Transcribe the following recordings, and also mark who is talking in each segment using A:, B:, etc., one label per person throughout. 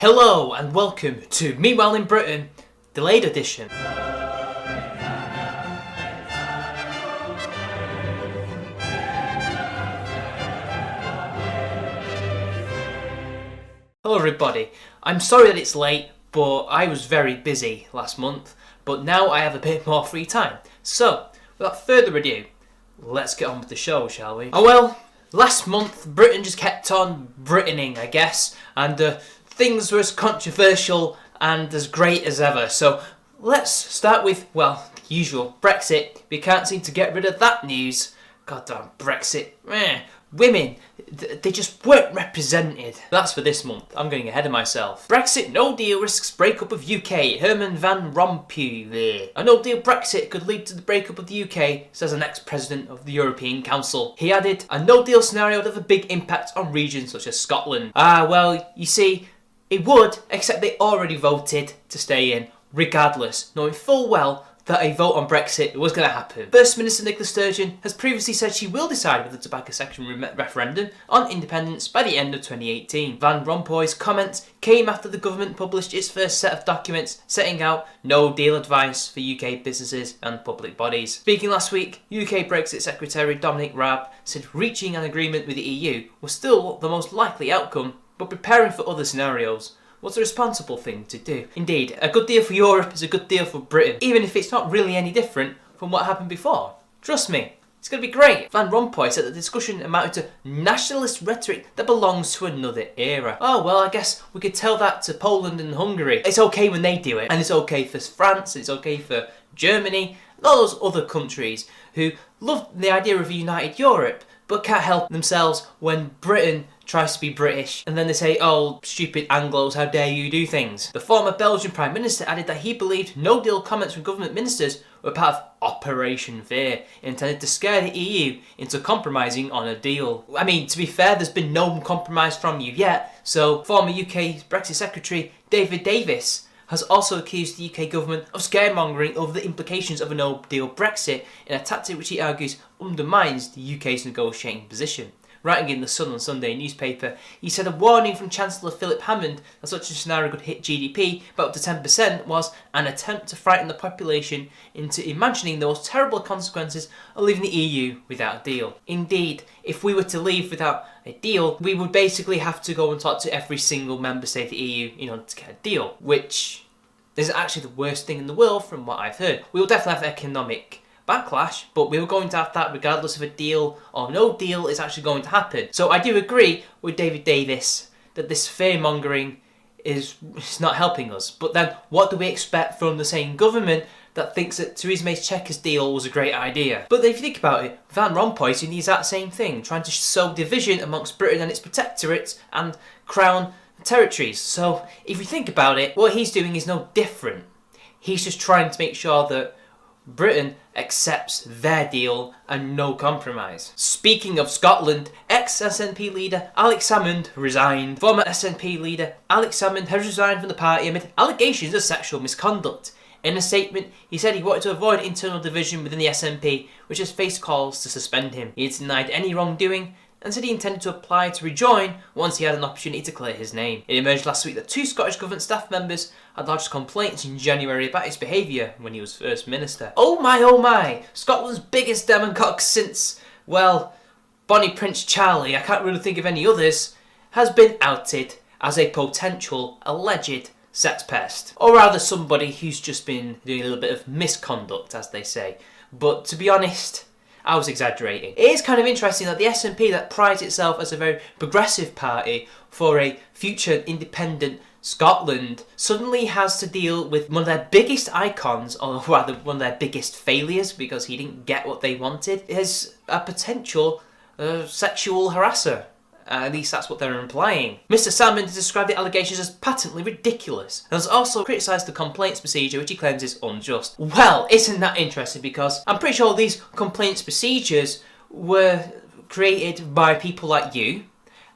A: Hello and welcome to Meanwhile in Britain, delayed edition. Hello everybody, I'm sorry that it's late, but I was very busy last month, but now I have a bit more free time. So, without further ado, let's get on with the show, shall we? Oh well, last month Britain just kept on Britaning, I guess, and things were as controversial and as great as ever. So let's start with, well, the usual, Brexit. We can't seem to get rid of that news. Goddamn Brexit. Women, they just weren't represented. That's for this month. I'm getting ahead of myself. Brexit no deal risks breakup of UK. Herman Van Rompuy. A no deal Brexit could lead to the breakup of the UK, says the next president of the European Council. He added, a no deal scenario would have a big impact on regions such as Scotland. Well, you see, it would, except they already voted to stay in, regardless, knowing full well that a vote on Brexit was going to happen. First Minister Nicola Sturgeon has previously said she will decide with the tobacco section referendum on independence by the end of 2018. Van Rompuy's comments came after the government published its first set of documents setting out no deal advice for UK businesses and public bodies. Speaking last week, UK Brexit Secretary Dominic Raab said reaching an agreement with the EU was still the most likely outcome, but preparing for other scenarios was the responsible thing to do. Indeed, a good deal for Europe is a good deal for Britain, even if it's not really any different from what happened before. Trust me, it's going to be great. Van Rompuy said the discussion amounted to nationalist rhetoric that belongs to another era. Oh well, I guess we could tell that to Poland and Hungary. It's okay when they do it, and it's okay for France, it's okay for Germany, and all those other countries who love the idea of a united Europe, but can't help themselves when Britain tries to be British, and then they say, oh, stupid Anglos, how dare you do things. The former Belgian Prime Minister added that he believed no-deal comments from government ministers were part of Operation Fear, intended to scare the EU into compromising on a deal. I mean, to be fair, there's been no compromise from you yet, so former UK Brexit Secretary David Davis has also accused the UK government of scaremongering over the implications of a no-deal Brexit in a tactic which he argues undermines the UK's negotiating position. Writing in the Sun on Sunday newspaper, he said a warning from Chancellor Philip Hammond that such a scenario could hit GDP by up to 10% was an attempt to frighten the population into imagining the most terrible consequences of leaving the EU without a deal. Indeed, if we were to leave without a deal, we would basically have to go and talk to every single member state of the EU in order to get a deal, which is actually the worst thing in the world from what I've heard. We will definitely have economic backlash, but we were going to have that regardless of a deal or no deal is actually going to happen. So I do agree with David Davis that this fear-mongering is not helping us. But then what do we expect from the same government that thinks that Theresa May's Chequers deal was a great idea? But if you think about it, Van Rompuy's doing the exact same thing, trying to sow division amongst Britain and its protectorates and Crown territories. So if you think about it, what he's doing is no different. He's just trying to make sure that Britain accepts their deal and no compromise. Speaking of Scotland, ex-SNP leader Alex Salmond resigned. Former SNP leader Alex Salmond has resigned from the party amid allegations of sexual misconduct. In a statement, he said he wanted to avoid internal division within the SNP, which has faced calls to suspend him. He had denied any wrongdoing and said he intended to apply to rejoin once he had an opportunity to clear his name. It emerged last week that two Scottish Government staff members had lodged complaints in January about his behaviour when he was First Minister. Oh my, Scotland's biggest demagogue since, well, Bonnie Prince Charlie, I can't really think of any others, has been outed as a potential alleged sex pest. Or rather somebody who's just been doing a little bit of misconduct, as they say. But to be honest, I was exaggerating. It is kind of interesting that the SNP, that prides itself as a very progressive party for a future independent Scotland, suddenly has to deal with one of their biggest icons, or rather one of their biggest failures because he didn't get what they wanted, is a potential sexual harasser. At least that's what they're implying. Mr. Salmond has described the allegations as patently ridiculous and has also criticised the complaints procedure, which he claims is unjust. Well, isn't that interesting, because I'm pretty sure these complaints procedures were created by people like you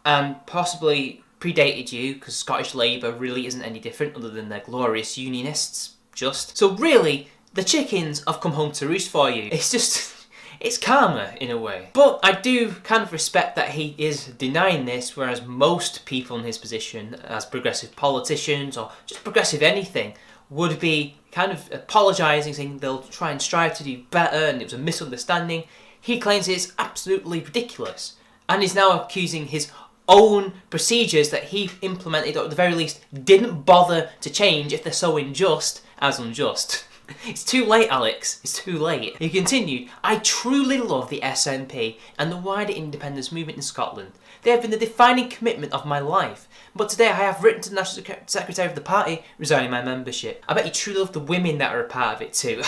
A: and possibly predated you, because Scottish Labour really isn't any different other than they're glorious unionists, just. So really, the chickens have come home to roost for you. It's It's karma in a way. But I do kind of respect that he is denying this, whereas most people in his position, as progressive politicians or just progressive anything, would be kind of apologising, saying they'll try and strive to do better and it was a misunderstanding. He claims it's absolutely ridiculous and is now accusing his own procedures that he implemented, or at the very least didn't bother to change if they're so unjust, as unjust. It's too late, Alex. It's too late. He continued, I truly love the SNP and the wider independence movement in Scotland. They have been the defining commitment of my life. But today I have written to the National Secretary of the party resigning my membership. I bet you truly love the women that are a part of it too.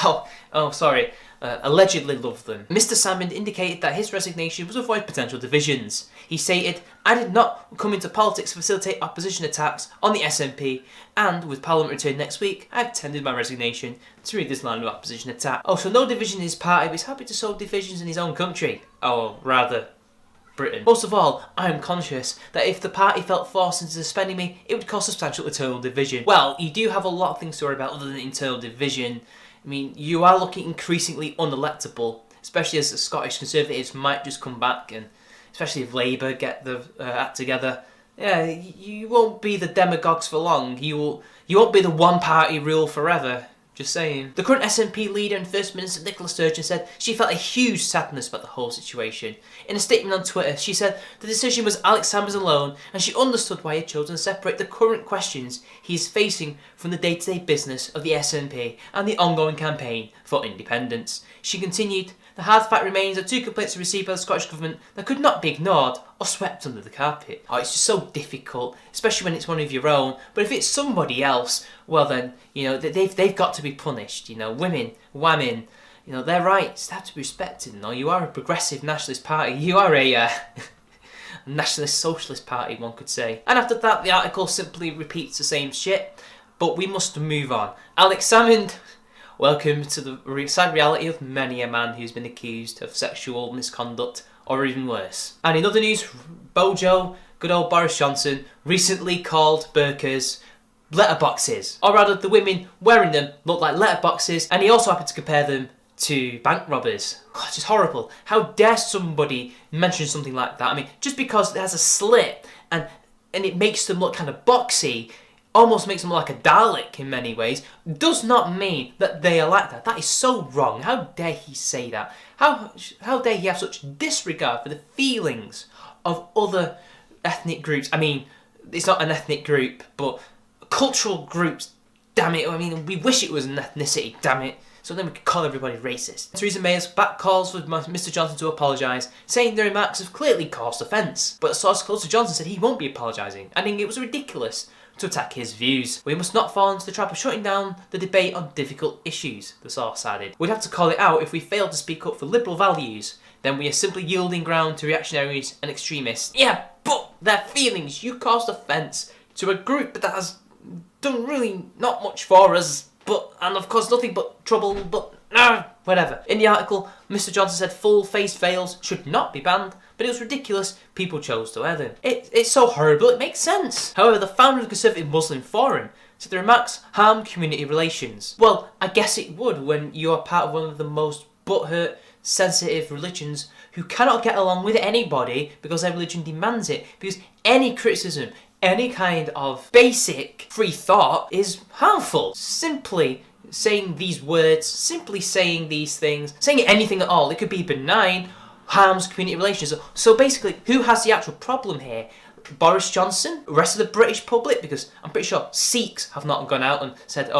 A: Sorry. Allegedly love them. Mr. Salmond indicated that his resignation was to avoid potential divisions. He stated, I did not come into politics to facilitate opposition attacks on the SNP, and with Parliament returning next week, I have tendered my resignation to read this line of opposition attack. So no division in his party, but he's happy to sow divisions in his own country. Rather, Britain. Most of all, I am conscious that if the party felt forced into suspending me, it would cause substantial internal division. Well, you do have a lot of things to worry about other than internal division. I mean, you are looking increasingly unelectable, especially as the Scottish Conservatives might just come back, and especially if Labour get the act together. Yeah, you won't be the demagogues for long. You won't be the one-party rule forever. Just saying. The current SNP leader and First Minister Nicola Sturgeon said she felt a huge sadness about the whole situation. In a statement on Twitter, she said the decision was Alex Salmond's alone, and she understood why he had chosen to separate the current questions he is facing from the day-to-day business of the SNP and the ongoing campaign for independence. She continued, the hard fact remains that 2 complaints were received by the Scottish Government that could not be ignored or swept under the carpet. It's just so difficult, especially when it's one of your own. But if it's somebody else, well then, they've got to be punished. Women, their rights have to be respected. You are a progressive nationalist party. You are a nationalist socialist party, one could say. And after that, the article simply repeats the same shit. But we must move on. Alex Salmond, welcome to the sad reality of many a man who's been accused of sexual misconduct or even worse. And in other news, Bojo, good old Boris Johnson, recently called burqas letterboxes. Or rather, the women wearing them look like letterboxes, and he also happened to compare them to bank robbers. God, it's just horrible. How dare somebody mention something like that? I mean, just because it has a slit and it makes them look kind of boxy, almost makes them look like a Dalek in many ways, does not mean that they are like that. That is so wrong. How dare he say that? How dare he have such disregard for the feelings of other ethnic groups? I mean, it's not an ethnic group, but cultural groups, damn it. I mean, we wish it was an ethnicity, damn it. So then we could call everybody racist. Theresa May has back calls for Mr. Johnson to apologise, saying the remarks have clearly caused offence. But a source close to Johnson said he won't be apologising, adding it was ridiculous to attack his views. We must not fall into the trap of shutting down the debate on difficult issues, the source added. We'd have to call it out if we fail to speak up for liberal values. Then we are simply yielding ground to reactionaries and extremists. Yeah, but their feelings, you caused offence to a group that has done really not much for us, and of course nothing but trouble, whatever. In the article, Mr. Johnson said full-face veils should not be banned, but it was ridiculous people chose to wear them. It's so horrible, it makes sense. However, the founder of the Conservative Muslim Forum said the remarks harm community relations. Well, I guess it would when you're part of one of the most butthurt, sensitive religions who cannot get along with anybody because their religion demands it. Because any criticism, any kind of basic free thought is harmful. Simply saying these words, simply saying these things, saying anything at all, it could be benign, harms community relations. So basically, who has the actual problem here? Boris Johnson? The rest of the British public? Because I'm pretty sure Sikhs have not gone out and said,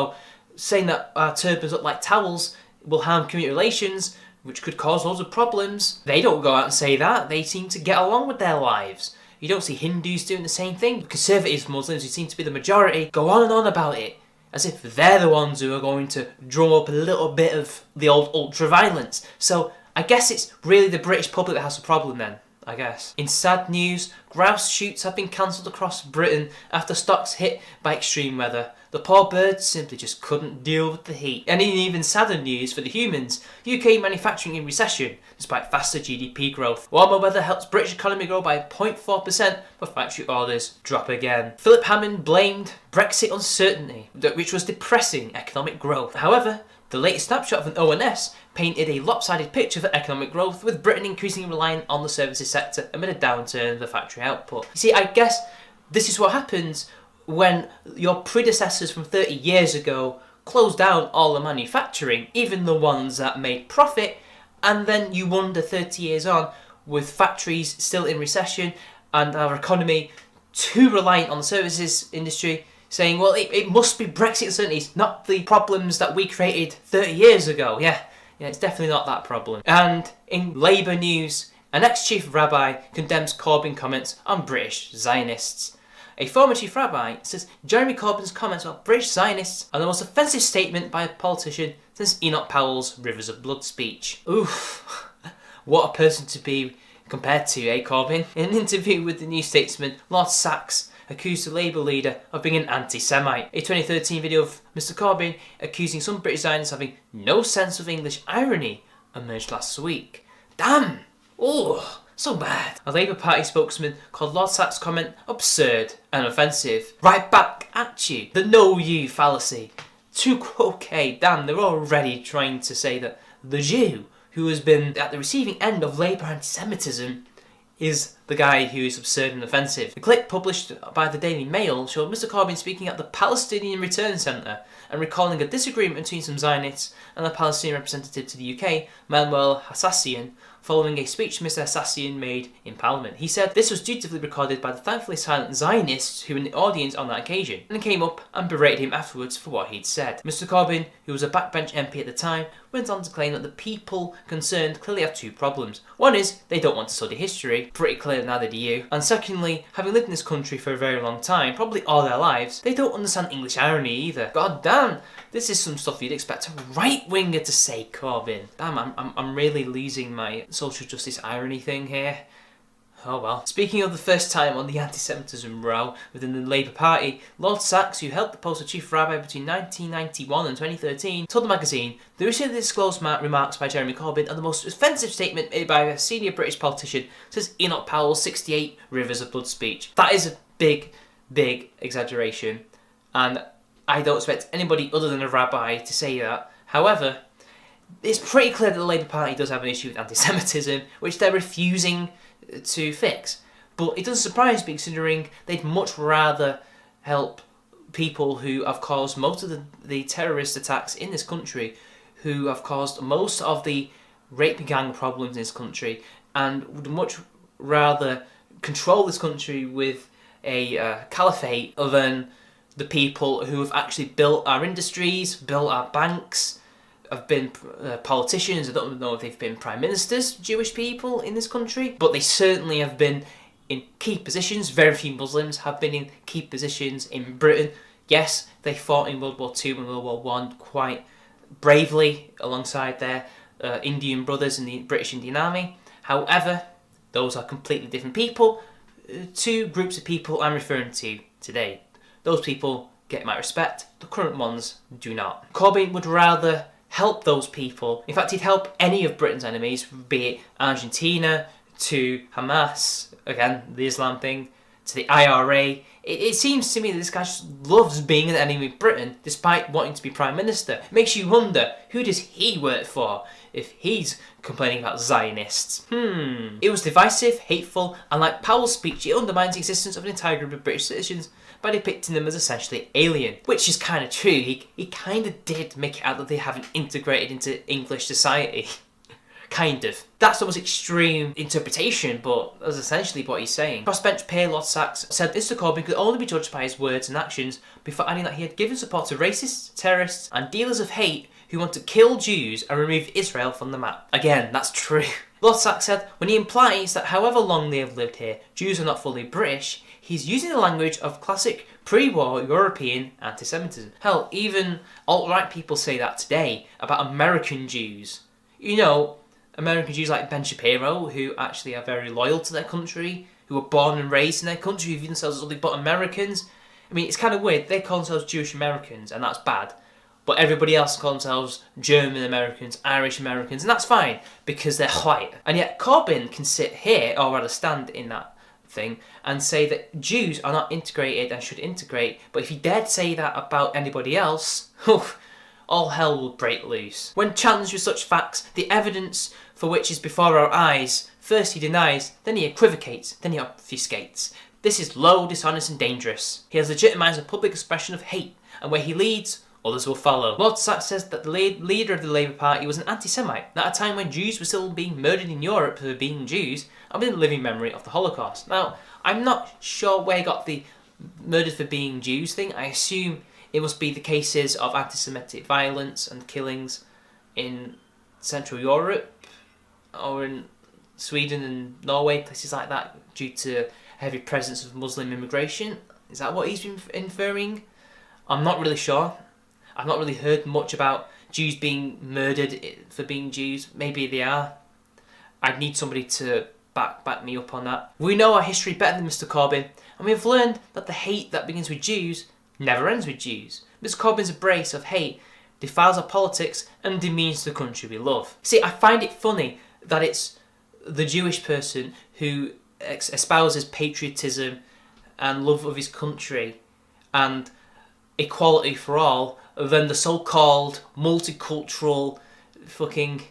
A: saying that our turbans look like towels will harm community relations, which could cause loads of problems. They don't go out and say that. They seem to get along with their lives. You don't see Hindus doing the same thing. Conservative Muslims, who seem to be the majority, go on and on about it, as if they're the ones who are going to drum up a little bit of the old ultra-violence. So I guess it's really the British public that has the problem then, I guess. In sad news, grouse shoots have been cancelled across Britain after stocks hit by extreme weather. The poor birds simply just couldn't deal with the heat. And in even sadder news for the humans, UK manufacturing in recession despite faster GDP growth. Warmer weather helps British economy grow by 0.4%, but factory orders drop again. Philip Hammond blamed Brexit uncertainty, which was depressing economic growth. However, The latest snapshot of an ONS painted a lopsided picture for economic growth, with Britain increasingly reliant on the services sector amid a downturn of the factory output. You see, I guess this is what happens when your predecessors from 30 years ago closed down all the manufacturing, even the ones that made profit, and then you wonder 30 years on, with factories still in recession and our economy too reliant on the services industry, saying, well, it must be Brexit uncertainties, not the problems that we created 30 years ago. Yeah, it's definitely not that problem. And in Labour news, an ex-chief rabbi condemns Corbyn comments on British Zionists. A former chief rabbi says Jeremy Corbyn's comments about British Zionists are the most offensive statement by a politician since Enoch Powell's Rivers of Blood speech. Oof, what a person to be compared to, Corbyn? In an interview with the New Statesman, Lord Sachs accused the Labour leader of being an anti-Semite. A 2013 video of Mr Corbyn accusing some British Zionists of having no sense of English irony emerged last week. Damn! Oh, so bad. A Labour Party spokesman called Lord Sachs' comment absurd and offensive. Right back at you. The know you fallacy. Okay, damn, they're already trying to say that the Jew who has been at the receiving end of Labour anti-Semitism is the guy who is absurd and offensive. The clip published by the Daily Mail showed Mr Corbyn speaking at the Palestinian Return Centre and recalling a disagreement between some Zionists and the Palestinian representative to the UK, Manuel Hassassian, following a speech Mr Hassassian made in Parliament. He said this was dutifully recorded by the thankfully silent Zionists who were in the audience on that occasion, and came up and berated him afterwards for what he'd said. Mr Corbyn, who was a backbench MP at the time, went on to claim that the people concerned clearly have two problems. One is they don't want to study history, pretty clear neither do you, and secondly, having lived in this country for a very long time, probably all their lives, they don't understand English irony either. God damn, this is some stuff you'd expect a right-winger to say, Corbyn. Damn, I'm really losing my social justice irony thing here. Oh well. Speaking of the first time on the anti-Semitism row within the Labour Party, Lord Sachs, who held the post of Chief Rabbi between 1991 and 2013, told the magazine, the recently disclosed remarks by Jeremy Corbyn are the most offensive statement made by a senior British politician since Enoch Powell's 68 Rivers of Blood speech. That is a big exaggeration, and I don't expect anybody other than a rabbi to say that. However, it's pretty clear that the Labour Party does have an issue with anti-Semitism, which they're refusing to fix. But it doesn't surprise me, considering they'd much rather help people who have caused most of the terrorist attacks in this country, who have caused most of the rape gang problems in this country, and would much rather control this country with a caliphate than the people who have actually built our industries, built our banks, have been politicians. I don't know if they've been prime ministers, Jewish people in this country, but they certainly have been in key positions. Very few Muslims have been in key positions in Britain. Yes, they fought in World War II and World War I quite bravely alongside their Indian brothers in the British Indian Army. However, those are completely different people. Two groups of people I'm referring to today. Those people get my respect, the current ones do not. Corbyn would rather help those people. In fact, he'd help any of Britain's enemies, be it Argentina, to Hamas, again, the Islam thing, to the IRA. It seems to me that this guy just loves being an enemy of Britain, despite wanting to be Prime Minister. It makes you wonder, who does he work for if he's complaining about Zionists? It was divisive, hateful, and like Powell's speech, it undermines the existence of an entire group of British citizens by depicting them as essentially alien. Which is kind of true. He kind of did make it out that they haven't integrated into English society. Kind of. That's the most extreme interpretation, but that's essentially what he's saying. Crossbench peer Lord Sachs said Mr Corbyn could only be judged by his words and actions, before adding that he had given support to racists, terrorists, and dealers of hate who want to kill Jews and remove Israel from the map. Again, that's true. Lord Sachs said, when he implies that however long they have lived here, Jews are not fully British, he's using the language of classic pre-war European anti-Semitism. Hell, even alt-right people say that today about American Jews. You know, American Jews like Ben Shapiro, who actually are very loyal to their country, who were born and raised in their country, who view themselves as nothing but Americans. I mean, it's kind of weird. They call themselves Jewish Americans, and that's bad. But everybody else calls themselves German Americans, Irish Americans, and that's fine, because they're white. And yet Corbyn can sit here, or rather stand in that thing, and say that Jews are not integrated and should integrate, but if he dared say that about anybody else, all hell will break loose. When challenged with such facts, the evidence for which is before our eyes, first he denies, then he equivocates, then he obfuscates. This is low, dishonest and dangerous. He has legitimised a public expression of hate, and where he leads, others will follow. Lord Sachs says that the leader of the Labour Party was an anti-Semite, at a time when Jews were still being murdered in Europe for being Jews, and within living memory of the Holocaust. Now, I'm not sure where he got the murdered for being Jews thing. I assume it must be the cases of anti-Semitic violence and killings in Central Europe, or in Sweden and Norway, places like that, due to heavy presence of Muslim immigration. Is that what he's been inferring? I'm not really sure. I've not really heard much about Jews being murdered for being Jews. Maybe they are. I'd need somebody to back me up on that. We know our history better than Mr. Corbyn, and we've learned that the hate that begins with Jews never ends with Jews. Mr. Corbyn's embrace of hate defiles our politics and demeans the country we love. See, I find it funny that it's the Jewish person who espouses patriotism and love of his country and equality for all, than the so-called multicultural fucking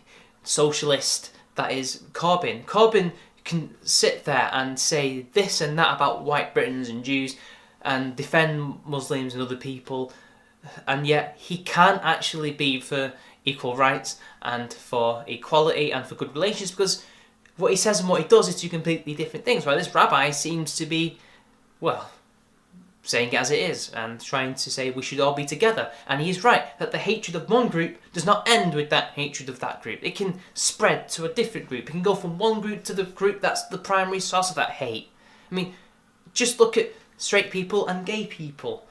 A: socialist that is Corbyn. Corbyn can sit there and say this and that about white Britons and Jews and defend Muslims and other people, and yet he can't actually be for equal rights and for equality and for good relations, because what he says and what he does is two completely different things. Right? This rabbi seems to be, well, saying it as it is and trying to say we should all be together. And he's right that the hatred of one group does not end with that hatred of that group. It can spread to a different group. It can go from one group to the group that's the primary source of that hate. I mean, just look at straight people and gay people.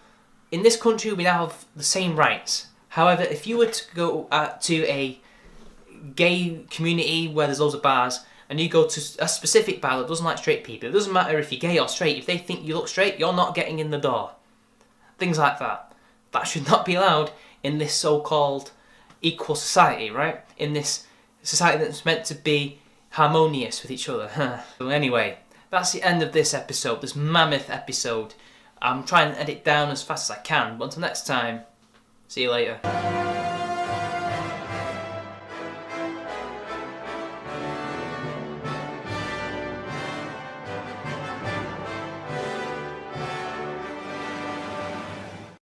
A: In this country, we now have the same rights. However, if you were to go to a gay community where there's loads of bars, and you go to a specific bar that doesn't like straight people, it doesn't matter if you're gay or straight, if they think you look straight, you're not getting in the door. Things like that. That should not be allowed in this so-called equal society, right? In this society that's meant to be harmonious with each other. So anyway, that's the end of this episode, this mammoth episode. I'm trying to edit down as fast as I can, but until next time, see you later.